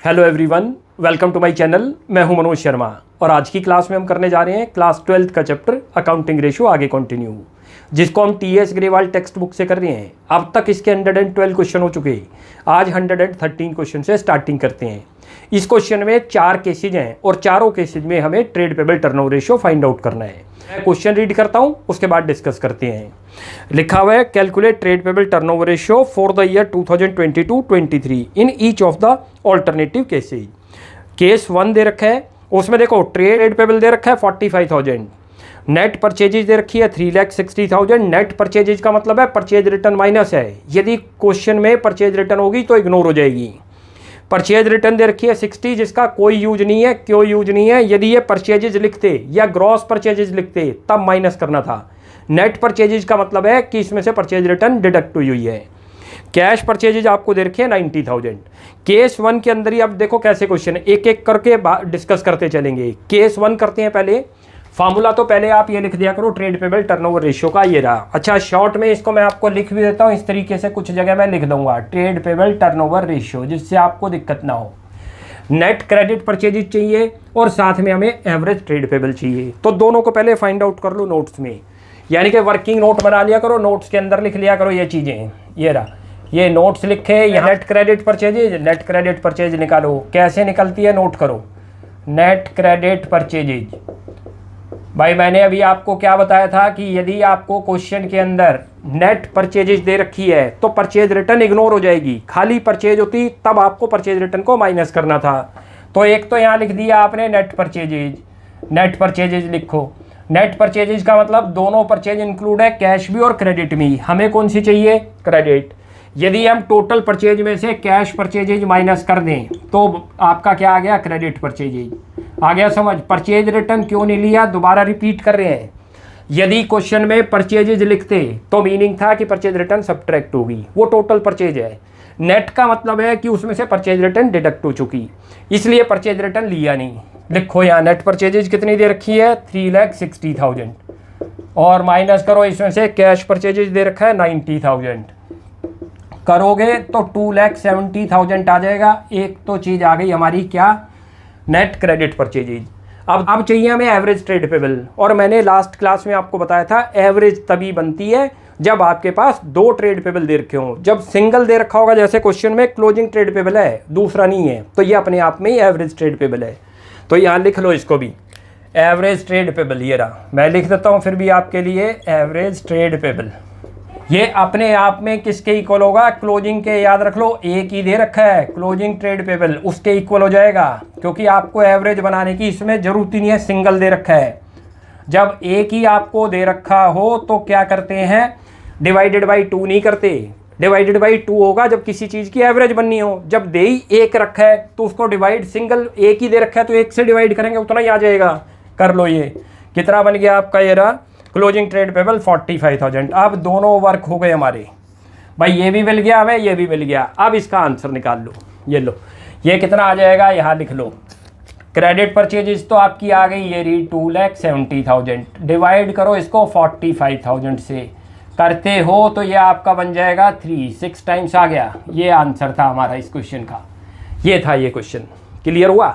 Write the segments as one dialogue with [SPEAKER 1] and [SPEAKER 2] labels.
[SPEAKER 1] Hello everyone, welcome to my channel. मैं हूं मनोज शर्मा और आज की क्लास में हम करने जा रहे हैं क्लास 12th का चैप्टर अकाउंटिंग रेशियो आगे कंटिन्यू, जिसको हम टीएस ग्रेवाल टेक्स्ट बुक से कर रहे हैं। अब तक इसके 112 क्वेश्चन हो चुके हैं। आज 113 क्वेश्चन से स्टार्टिंग करते हैं। इस क्वेश्चन में 4 केसेज हैं और चारों केसेज में हमें trade payable turnover ratio find out करना है। मैं क्वेश्चन रीड करता हूं, उसके बाद डिस्कस करते हैं। लिखा हुआ है, calculate trade payable turnover ratio for the year 2022-23 in each of the alternative cases. Case 1 दे रखा है, उसमें देखो ट्रेड पेबल दे रखा है 45,000, नेट परचेजेज दे रखी है 3,60,000। नेट परचेजेज का मतलब है परचेज रिटर्न माइनस है। यदि क्वेश्चन में परचेज रिटर्न होगी तो इग्नोर हो जाएगी। परचेज रिटर्न दे रखी है 60, जिसका कोई यूज नहीं है। क्यों यूज नहीं है? यदि ये परचेजेज लिखते या ग्रॉस परचेजेज लिखते तब माइनस करना था। नेट परचेजेज का मतलब है कि इसमें से परचेज रिटर्न डिडक्ट हुई है। कैश परचेजेज आपको दे रखी है 90,000। केस 1 के अंदर ही अब देखो कैसे क्वेश्चन एक एक करके डिस्कस करते चलेंगे। केस 1 करते हैं पहले। फार्मूला तो पहले आप ये लिख दिया करो, ट्रेड पेबल टर्नओवर रेशियो का ये रहा। अच्छा, शॉर्ट में इसको मैं आपको लिख भी देता हूँ इस तरीके से, कुछ जगह मैं लिख दूंगा ट्रेड पेबल टर्नओवर रेशियो, जिससे आपको दिक्कत ना हो। नेट क्रेडिट परचेजेज चाहिए और साथ में हमें एवरेज ट्रेड पेबल चाहिए। तो दोनों को पहले फाइंड आउट कर लो नोट्स में, यानी कि वर्किंग नोट बना लिया करो, नोट्स के अंदर लिख लिया करो ये चीज़ें। ये रहा, ये नोट्स लिखे यहाँ। Net credit purchases, net credit purchase निकालो। कैसे निकलती है नोट करो। नेट क्रेडिट परचेजेज, भाई मैंने अभी आपको क्या बताया था कि यदि आपको क्वेश्चन के अंदर नेट परचेजेज दे रखी है तो परचेज रिटर्न इग्नोर हो जाएगी। खाली परचेज होती तब आपको परचेज रिटर्न को माइनस करना था। तो एक तो यहाँ लिख दिया आपने नेट परचेजेज। नेट परचेजेज लिखो। नेट परचेजेज का मतलब दोनों परचेज इंक्लूड है, कैश भी और क्रेडिट भी। हमें कौन सी चाहिए? क्रेडिट। यदि हम टोटल परचेज में से कैश परचेजेज माइनस कर दें तो आपका क्या आ गया? क्रेडिट परचेजेज आ गया। समझ? परचेज रिटर्न क्यों नहीं लिया, दोबारा रिपीट कर रहे हैं। यदि क्वेश्चन में परचेजेज लिखते तो मीनिंग था कि परचेज रिटर्न सब्ट्रैक्ट होगी, वो टोटल परचेज है। नेट का मतलब है कि उसमें से परचेज रिटर्न डिडक्ट हो चुकी, इसलिए परचेज रिटर्न लिया नहीं। लिखो यहाँ नेट परचेजेज कितनी दे रखी है? 3,60,000 और माइनस करो इसमें से कैश परचेजेज दे रखा है 90,000। करोगे तो 2,70,000 आ जाएगा। एक तो चीज़ आ गई हमारी, क्या? Net credit purchases. अब चाहिए हमें एवरेज ट्रेड पेबल। और मैंने लास्ट क्लास में आपको बताया था एवरेज तभी बनती है जब आपके पास 2 ट्रेड पेबल दे रखे हों। जब सिंगल दे रखा होगा, जैसे क्वेश्चन में क्लोजिंग ट्रेड पेबल है, दूसरा नहीं है, तो ये अपने आप में ही एवरेज ट्रेड पेबल है। तो यहाँ लिख लो इसको भी, एवरेज ट्रेड पेबल। ये रहा, मैं लिख देता हूँ फिर भी आपके लिए, एवरेज ट्रेड पेबल। ये अपने आप में किसके इक्वल होगा? क्लोजिंग के। याद रख लो, एक ही दे रखा है क्लोजिंग ट्रेड पेबल, उसके इक्वल हो जाएगा। क्योंकि आपको एवरेज बनाने की इसमें जरूरत ही नहीं है, सिंगल दे रखा है। जब एक ही आपको दे रखा हो तो क्या करते हैं? डिवाइडेड बाई 2 नहीं करते। डिवाइडेड बाई 2 होगा जब किसी चीज़ की एवरेज बननी हो। जब दे ही एक रखा है तो उसको डिवाइड, सिंगल एक ही दे रखा है तो एक से डिवाइड करेंगे, उतना ही आ जाएगा। कर लो, ये कितना बन गया आपका? ये रहा क्लोजिंग ट्रेड पेबल 45,000। अब दोनों वर्क हो गए हमारे। भाई ये भी मिल गया हमें, ये भी मिल गया। अब इसका आंसर निकाल लो। ये लो, ये कितना आ जाएगा? यहाँ लिख लो। क्रेडिट परचेजेस तो आपकी आ गई, ये रही 2,70,000। डिवाइड करो इसको 45,000 से, करते हो तो ये आपका बन जाएगा 6 टाइम्स आ गया। ये आंसर था हमारा इस क्वेश्चन का। ये था ये क्वेश्चन। क्लियर हुआ?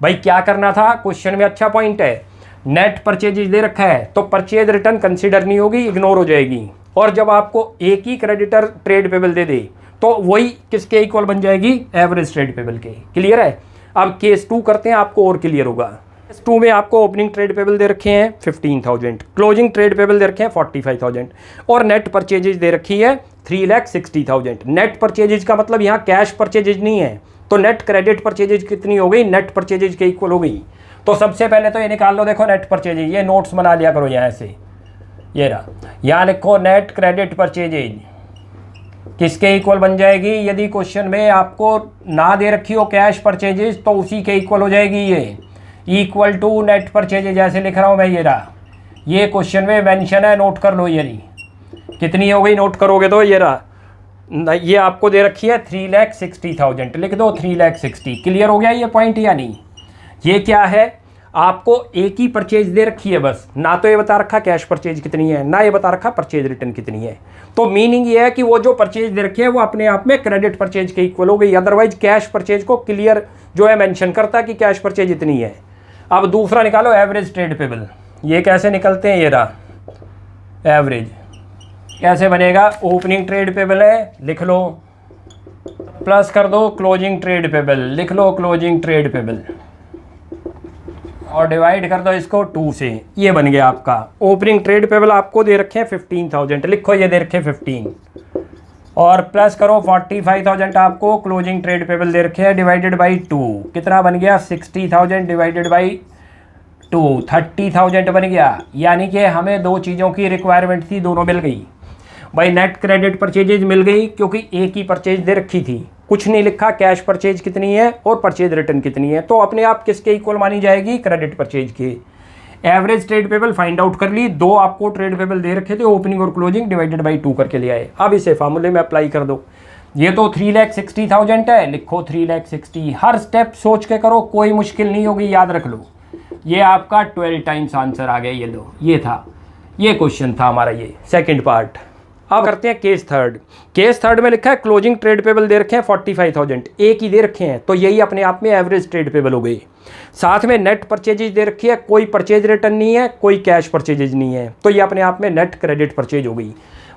[SPEAKER 1] भाई क्या करना था क्वेश्चन में? अच्छा पॉइंट है, नेट परचेजेज दे रखा है तो परचेज रिटर्न कंसीडर नहीं होगी, इग्नोर हो जाएगी। और जब आपको एक ही क्रेडिटर ट्रेड पेबल दे दे तो वही किसके इक्वल बन जाएगी? एवरेज ट्रेड पेबल के। क्लियर है? अब केस 2 करते हैं, आपको और क्लियर होगा। केस 2 में आपको ओपनिंग ट्रेड पेबल दे रखे हैं 15,000, क्लोजिंग ट्रेड पेबल दे रखे हैं 45,000 और नेट परचेजेज दे रखी है 3,60,000। नेट परचेजेज का मतलब यहाँ कैश परचेजेज नहीं है, तो नेट क्रेडिट परचेजेज कितनी हो गई? नेट परचेजेज के इक्वल हो गई। तो सबसे पहले तो ये निकाल लो। देखो नेट परचेजेज, ये नोट्स बना लिया करो यहाँ से। ये रहा, यहाँ लिखो नेट क्रेडिट परचेजेज किसके इक्वल बन जाएगी? यदि क्वेश्चन में आपको ना दे रखी हो कैश परचेजेज तो उसी के इक्वल हो जाएगी। ये इक्वल टू नेट परचेजेज ऐसे लिख रहा हूँ मैं। ये रहा, ये क्वेश्चन में मेंशन है, नोट कर लो। ये नहीं कितनी हो गई? नोट करोगे तो ये रहा, ये आपको दे रखी है 3,60,000। लिख दो 3,60,000। क्लियर हो गया ये पॉइंट या नहीं? ये क्या है? आपको एक ही परचेज दे रखी है बस, ना तो ये बता रखा कैश परचेज कितनी है, ना ये बता रखा परचेज रिटर्न कितनी है। तो मीनिंग ये है कि वो जो परचेज दे रखी है वो अपने आप में क्रेडिट परचेज के इक्वल हो गई। अदरवाइज कैश परचेज को क्लियर जो है मेंशन करता है कि कैश परचेज इतनी है। अब दूसरा निकालो एवरेज ट्रेड पेबल। ये कैसे निकलते हैं, ये रहा एवरेज। कैसे बनेगा, ओपनिंग ट्रेड पेबल है, लिख लो, प्लस कर दो क्लोजिंग ट्रेड पेबल, लिख लो क्लोजिंग ट्रेड पेबल, और डिवाइड कर दो इसको 2 से। ये बन गया आपका ओपनिंग ट्रेड पेबल। आपको दे रखे हैं 15,000, लिखो ये दे रखे 15, और प्लस करो 45,000 आपको क्लोजिंग ट्रेड पेबल दे रखे हैं, डिवाइडेड बाई 2 कितना बन गया, 60,000 डिवाइडेड बाई 2 30,000 बन गया। यानी कि हमें दो चीज़ों की रिक्वायरमेंट थी, दोनों मिल गई भाई। नेट क्रेडिट परचेजेज मिल गई क्योंकि एक ही परचेज दे रखी थी, कुछ नहीं लिखा कैश परचेज कितनी है और परचेज रिटर्न कितनी है, तो अपने आप किसके इक्वल मानी जाएगी, क्रेडिट परचेज के। Average trade payable find out कर ली, दो आपको ट्रेड पेबल दे रखे थे, ओपनिंग और क्लोजिंग, डिवाइडेड बाई 2 करके ले आए। अब इसे फार्मूले में अप्लाई कर दो। ये तो 3,60,000 है, लिखो 3,60,000। हर स्टेप सोच के करो, कोई मुश्किल नहीं होगी, याद रख लो। ये आपका 12 टाइम्स आंसर आ गया। ये लो, ये था, ये क्वेश्चन था हमारा, ये सेकंड पार्ट। अब करते हैं केस थर्ड। केस थर्ड में लिखा है क्लोजिंग ट्रेड पेबल दे रखे हैं 45,000, एक ही दे रखे हैं, तो यही अपने आप में एवरेज ट्रेड पेबल हो गई। साथ में नेट परचेजेज दे रखी है, कोई परचेज रिटर्न नहीं है, कोई कैश परचेजेज नहीं है, तो ये अपने आप में नेट क्रेडिट परचेज हो गई।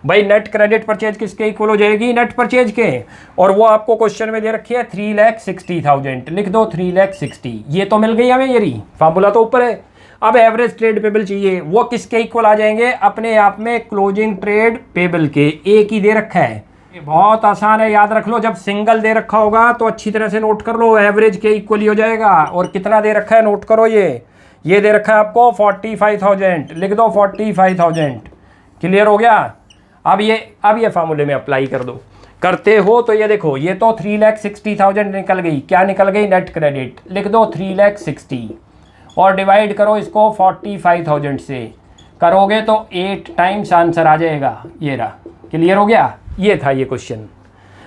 [SPEAKER 1] भाई नेट क्रेडिट परचेज किसके इक्वल हो जाएगी, नेट परचेज के, और वो आपको क्वेश्चन में दे रखी है 3,60,000, लिख दो 3,60,000। ये तो मिल गई हमें, ये रही, फार्मूला तो ऊपर है। अब एवरेज ट्रेड पेबल चाहिए, वो किसके इक्वल आ जाएंगे, अपने आप में क्लोजिंग ट्रेड पेबल के, एक ही दे रखा है। ये बहुत आसान है, याद रख लो। जब सिंगल दे रखा होगा तो अच्छी तरह से नोट कर लो, एवरेज के इक्वल ही हो जाएगा। और कितना दे रखा है नोट करो, ये दे रखा है आपको 45,000, लिख दो 45,000। क्लियर हो गया। अब ये फार्मूले में अप्लाई कर दो। करते हो तो ये देखो, ये तो 3,60,000 निकल गई, क्या निकल गई, नेट क्रेडिट, लिख दो 3,60,000, और डिवाइड करो इसको 45,000 से, करोगे तो 8 टाइम्स आंसर आ जाएगा। ये रहा, क्लियर हो गया। ये था ये क्वेश्चन।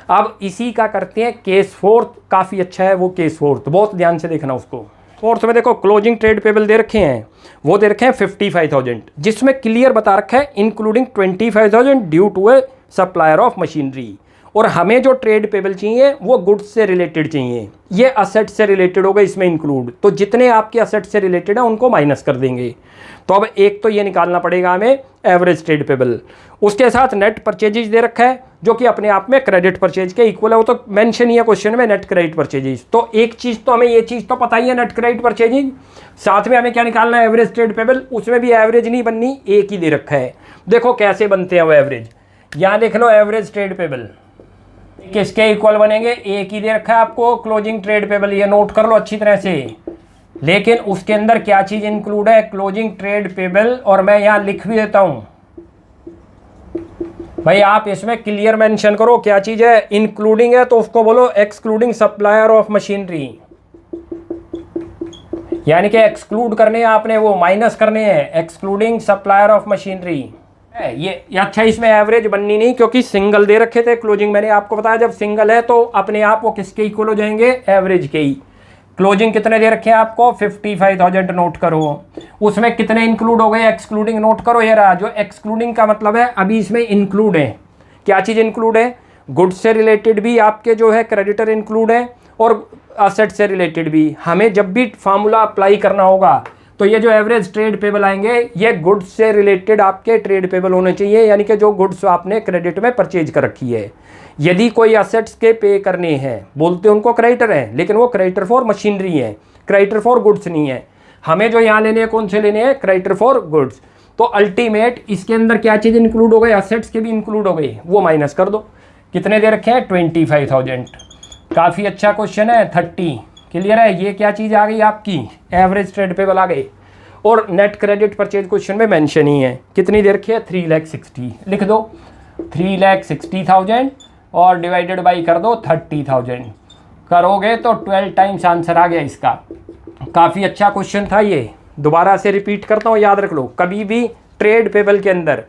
[SPEAKER 1] अब इसी का करते हैं केस फोर्थ। काफ़ी अच्छा है वो केस फोर्थ, बहुत ध्यान से देखना उसको। फोर्थ में देखो क्लोजिंग ट्रेड पेबल दे रखे हैं, वो दे रखे हैं 55,000, जिसमें क्लियर बता रखा है including 25,000 due to a supplier of machinery. और हमें जो ट्रेड पेबल चाहिए वो गुड्स से रिलेटेड चाहिए, ये असेट से रिलेटेड होगा इसमें इंक्लूड, तो जितने आपके असेट से रिलेटेड है उनको माइनस कर देंगे। तो अब एक तो ये निकालना पड़ेगा हमें एवरेज ट्रेड पेबल, उसके साथ नेट परचेजेज दे रखा है जो कि अपने आप में क्रेडिट परचेज के इक्वल है, वो तो मेंशन ही है क्वेश्चन में, नेट क्रेडिट परचेजेज। तो एक चीज़ तो हमें, ये चीज़ तो पता ही है नेट क्रेडिट परचेजिंग, साथ में हमें क्या निकालना है, एवरेज ट्रेड पेबल। उसमें भी एवरेज नहीं बननी, एक ही दे रखा है। देखो कैसे बनते हैं वो एवरेज, यहाँ लिख लो एवरेज ट्रेड पेबल किसके इक्वल बनेंगे, एक ही दे रखा है आपको क्लोजिंग ट्रेड पेबल, ये नोट कर लो अच्छी तरह से। लेकिन उसके अंदर क्या चीज़ इंक्लूड है, क्लोजिंग ट्रेड पेबल, और मैं यहाँ लिख भी देता हूँ भाई, आप इसमें क्लियर मेंशन करो क्या चीज़ है। इंक्लूडिंग है तो उसको बोलो एक्सक्लूडिंग सप्लायर ऑफ मशीनरी, यानी कि एक्सक्लूड करने हैं आपने, वो माइनस करने हैं, एक्सक्लूडिंग सप्लायर ऑफ मशीनरी। ये अच्छा, इसमें एवरेज बननी नहीं क्योंकि सिंगल दे रखे थे क्लोजिंग, मैंने आपको बताया जब सिंगल है तो अपने आप वो किसके इक्वल हो जाएंगे, एवरेज के ही। क्लोजिंग कितने दे रखे हैं आपको, 55,000 नोट करो, उसमें कितने इंक्लूड हो गए, एक्सक्लूडिंग नोट करो। ये रहा, जो एक्सक्लूडिंग का मतलब है अभी इसमें इंक्लूड है, क्या चीज़ इंक्लूड है, गुड्स से रिलेटेड भी आपके जो है क्रेडिटर इंक्लूड है, और असेट से रिलेटेड भी। हमें जब भी फार्मूला अप्लाई करना होगा तो ये जो एवरेज ट्रेड पेबल आएंगे ये गुड्स से रिलेटेड आपके ट्रेड पेबल होने चाहिए, यानी कि जो गुड्स आपने क्रेडिट में परचेज कर रखी है। यदि कोई असेट्स के पे करने हैं, बोलते उनको क्रेडिटर हैं, लेकिन वो क्रेडिटर फॉर मशीनरी है, क्रेडिटर फॉर गुड्स नहीं है। हमें जो यहाँ लेने हैं, कौन से लेने हैं, क्रेडिटर फॉर गुड्स। तो अल्टीमेट इसके अंदर क्या चीज़ इंक्लूड हो गई, असेट्स के भी इंक्लूड हो गई, वो माइनस कर दो। कितने दे रखे हैं, 25,000। काफ़ी अच्छा क्वेश्चन है, 30। क्लियर है। ये क्या चीज़ आ गई आपकी, एवरेज ट्रेड पेबल आ गई, और नेट क्रेडिट परचेज क्वेश्चन में मेंशन ही है। कितनी देर की है, 3,60,000, लिख दो 3,60,000 और डिवाइडेड बाई कर दो 30,000, करोगे तो 12 टाइम्स आंसर आ गया इसका। काफ़ी अच्छा क्वेश्चन था ये, दोबारा से रिपीट करता हूँ, याद रख लो। कभी भी ट्रेड पेबल के अंदर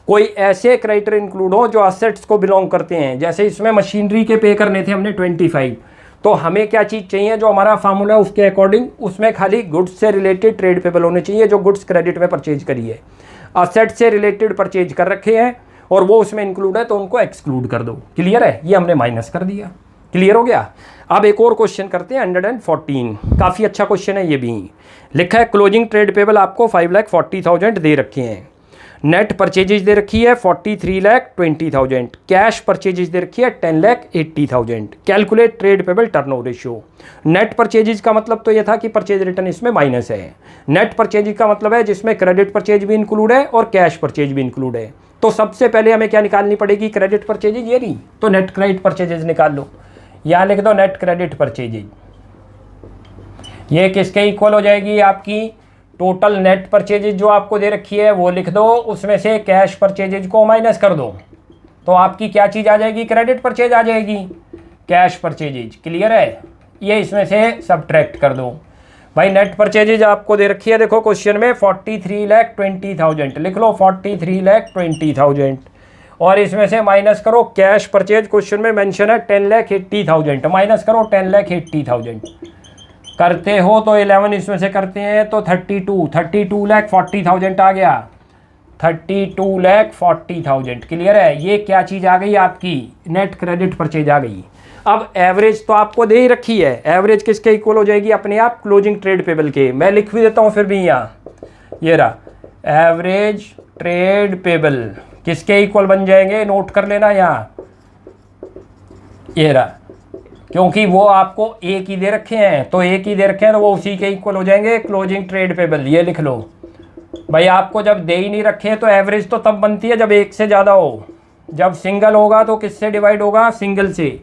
[SPEAKER 1] कोई ऐसे क्राइटेरिया इंक्लूड हो जो असेट्स को बिलोंग करते हैं, जैसे इसमें मशीनरी के पे करने थे हमने 25, तो हमें क्या चीज़ चाहिए, जो हमारा फार्मूला है उसके अकॉर्डिंग उसमें खाली गुड्स से रिलेटेड ट्रेड पेबल होने चाहिए, जो गुड्स क्रेडिट में परचेज करी है। असेट से रिलेटेड परचेज कर रखे हैं और वो उसमें इंक्लूड है तो उनको एक्सक्लूड कर दो। क्लियर है, ये हमने माइनस कर दिया। क्लियर हो गया। अब एक और क्वेश्चन करते हैं 114, काफ़ी अच्छा क्वेश्चन है ये भी। लिखा है क्लोजिंग ट्रेड पेबल आपको 5,40,000 दे रखे हैं, नेट परचेजेज दे रखी है 43,20,000, कैश परचेजेज दे रखी है 10,80,000। Calculate trade payable turnover ratio. Net purchases का मतलब तो ये था कि परचेज रिटर्न इसमें माइनस है। नेट परचेजेज का मतलब है जिसमें क्रेडिट परचेज भी इंक्लूड है और कैश परचेज भी इंक्लूड है। तो सबसे पहले हमें क्या निकालनी पड़ेगी, क्रेडिट परचेजेज, ये नहीं तो नेट क्रेडिट परचेजेज निकाल लो। यहाँ लिख दो नेट क्रेडिट परचेजेज, ये किसके इक्वल हो जाएगी, आपकी टोटल नेट परचेजेज जो आपको दे रखी है वो लिख दो, उसमें से कैश परचेजेज को माइनस कर दो, तो आपकी क्या चीज़ आ जाएगी, क्रेडिट परचेज आ जाएगी, कैश परचेजेज। क्लियर है, ये इसमें से सब्ट्रैक्ट कर दो। भाई नेट परचेजेज आपको दे रखी है, देखो क्वेश्चन में 43,20,000 लिख लो, 43,20,000 और इसमें से माइनस करो कैश परचेज, क्वेश्चन में मेंशन है 10,80,000, माइनस करो 10,80,000। करते हो तो 11 इसमें से करते हैं तो 32,40,000 आ गया, 32,40,000। क्लियर है, ये क्या चीज़ आ गई आपकी, नेट क्रेडिट परचेज आ गई। अब एवरेज तो आपको दे ही रखी है, एवरेज किसके इक्वल हो जाएगी, अपने आप क्लोजिंग ट्रेड पेबल के। मैं लिख भी देता हूँ फिर भी, यहाँ ये रहा, एवरेज ट्रेड पेबल किसके इक्वल बन जाएंगे, नोट कर लेना यहाँ, ये रहा, क्योंकि वो आपको एक ही दे रखे हैं, तो एक ही दे रखे हैं तो वो उसी के इक्वल हो जाएंगे, क्लोजिंग ट्रेड पेबल। ये लिख लो भाई, आपको जब दे ही नहीं रखे हैं तो एवरेज तो तब बनती है जब एक से ज़्यादा हो, जब सिंगल होगा तो किससे डिवाइड होगा, सिंगल से।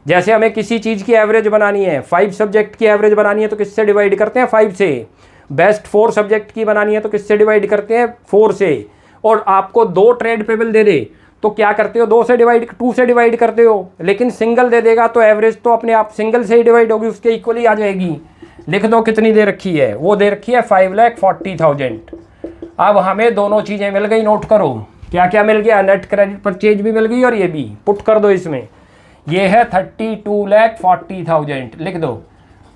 [SPEAKER 1] जैसे हमें किसी चीज़ की एवरेज बनानी है, 5 सब्जेक्ट की एवरेज बनानी है तो किससे डिवाइड करते हैं, 5 से। बेस्ट 4 सब्जेक्ट की बनानी है तो किससे डिवाइड करते हैं, 4 से। और आपको 2 ट्रेड पेबल दे दे तो क्या करते हो, 2 से डिवाइड करते हो, लेकिन सिंगल दे देगा तो एवरेज तो अपने आप सिंगल से ही डिवाइड होगी, उसके इक्वली आ जाएगी। लिख दो कितनी दे रखी है, वो दे रखी है 5,40,000। अब हमें दोनों चीज़ें मिल गई, नोट करो क्या क्या मिल गया, नेट क्रेडिट परचेज भी मिल गई और ये भी पुट कर दो इसमें। ये है 32,40,000 लिख दो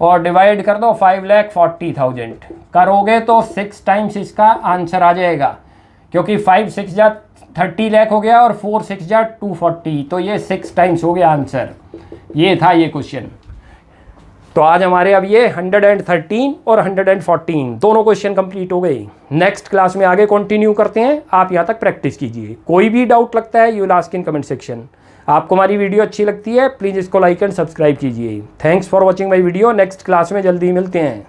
[SPEAKER 1] और डिवाइड कर दो 5,40,000, करोगे तो 6 टाइम्स इसका आंसर आ जाएगा, क्योंकि 5 6 जा 30 लाख हो गया और 4 6 जा 240, तो ये 6 टाइम्स हो गया आंसर। ये था ये क्वेश्चन। तो आज हमारे अब ये 113 और 114 दोनों क्वेश्चन कंप्लीट हो गए। नेक्स्ट क्लास में आगे कंटिन्यू करते हैं, आप यहाँ तक प्रैक्टिस कीजिए। कोई भी डाउट लगता है you will ask in comment section. आपको हमारी वीडियो अच्छी लगती है प्लीज़ इसको लाइक एंड सब्सक्राइब कीजिए। Thanks for watching my video. Next class में जल्दी मिलते हैं।